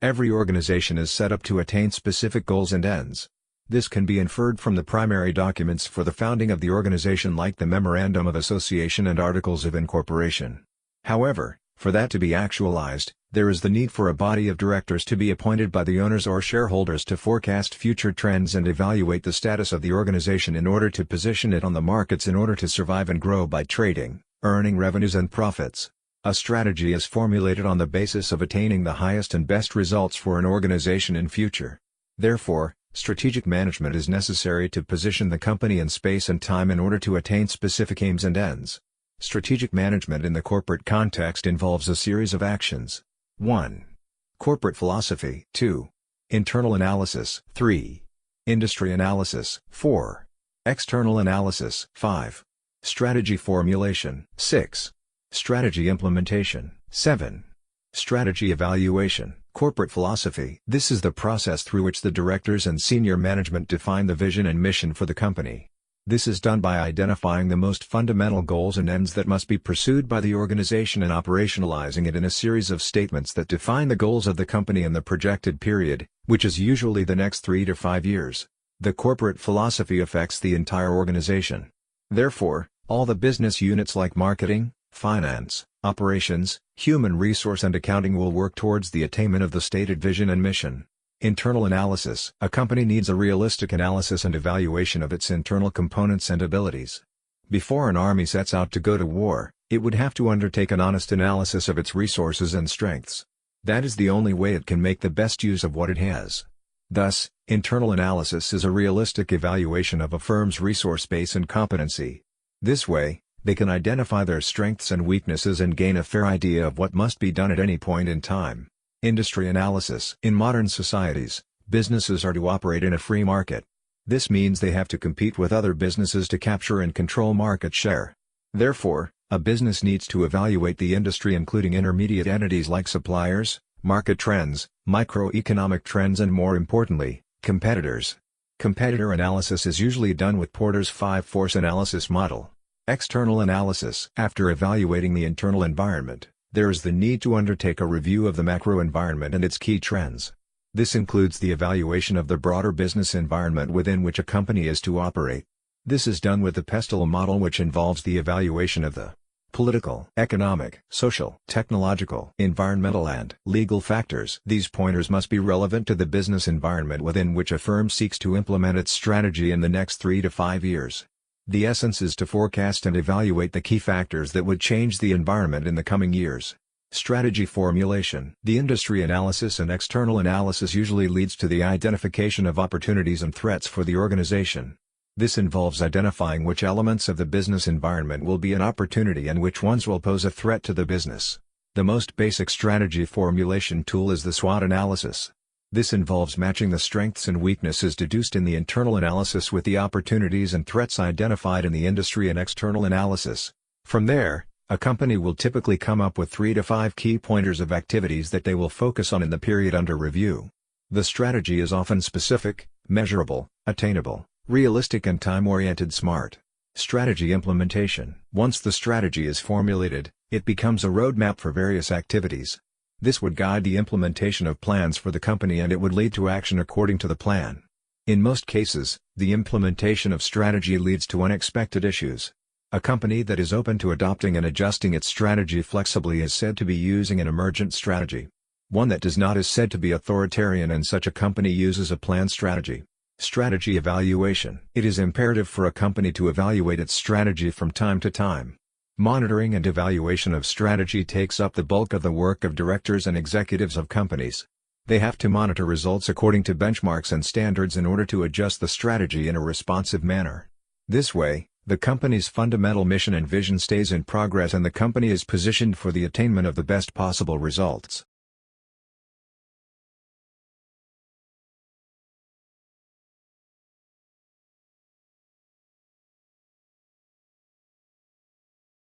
Every organization is set up to attain specific goals and ends. This can be inferred from the primary documents for the founding of the organization like the Memorandum of Association and Articles of Incorporation. However, for that to be actualized, there is the need for a body of directors to be appointed by the owners or shareholders to forecast future trends and evaluate the status of the organization in order to position it on the markets in order to survive and grow by trading, earning revenues and profits. A strategy is formulated on the basis of attaining the highest and best results for an organization in future. Therefore, strategic management is necessary to position the company in space and time in order to attain specific aims and ends. Strategic management in the corporate context involves a series of actions. 1. Corporate philosophy. 2. Internal analysis. 3. Industry analysis. 4. External analysis. 5. Strategy formulation. 6. Strategy implementation. 7. Strategy evaluation. Corporate philosophy. This is the process through which the directors and senior management define the vision and mission for the company. This is done by identifying the most fundamental goals and ends that must be pursued by the organization and operationalizing it in a series of statements that define the goals of the company in the projected period, which is usually the next 3 to 5 years. The corporate philosophy affects the entire organization. Therefore, all the business units like marketing, finance, operations, human resource and accounting will work towards the attainment of the stated vision and mission. Internal analysis. A company needs a realistic analysis and evaluation of its internal components and abilities. Before an army sets out to go to war, it would have to undertake an honest analysis of its resources and strengths. That is the only way it can make the best use of what it has. Thus, internal analysis is a realistic evaluation of a firm's resource base and competency. This way, they can identify their strengths and weaknesses and gain a fair idea of what must be done at any point in time. Industry analysis. In modern societies, businesses are to operate in a free market. This means they have to compete with other businesses to capture and control market share. Therefore, a business needs to evaluate the industry including intermediate entities like suppliers, market trends, microeconomic trends and more importantly, competitors. Competitor analysis is usually done with Porter's 5-force analysis model. External analysis. After evaluating the internal environment, there is the need to undertake a review of the macro environment and its key trends. This includes the evaluation of the broader business environment within which a company is to operate. This is done with the Pestle model, which involves the evaluation of the political, economic, social, technological, environmental and legal factors. These pointers must be relevant to the business environment within which a firm seeks to implement its strategy in the next 3 to 5 years. The essence is to forecast and evaluate the key factors that would change the environment in the coming years. Strategy formulation. The industry analysis and external analysis usually leads to the identification of opportunities and threats for the organization. This involves identifying which elements of the business environment will be an opportunity and which ones will pose a threat to the business. The most basic strategy formulation tool is the SWOT analysis. This involves matching the strengths and weaknesses deduced in the internal analysis with the opportunities and threats identified in the industry and external analysis. From there, a company will typically come up with 3 to 5 key pointers of activities that they will focus on in the period under review. The strategy is often specific, measurable, attainable, realistic and time-oriented. SMART. Strategy implementation. Once the strategy is formulated, it becomes a roadmap for various activities. This would guide the implementation of plans for the company and it would lead to action according to the plan. In most cases, the implementation of strategy leads to unexpected issues. A company that is open to adopting and adjusting its strategy flexibly is said to be using an emergent strategy. One that does not is said to be authoritarian, and such a company uses a planned strategy. Strategy evaluation. It is imperative for a company to evaluate its strategy from time to time. Monitoring and evaluation of strategy takes up the bulk of the work of directors and executives of companies. They have to monitor results according to benchmarks and standards in order to adjust the strategy in a responsive manner. This way, the company's fundamental mission and vision stays in progress and the company is positioned for the attainment of the best possible results.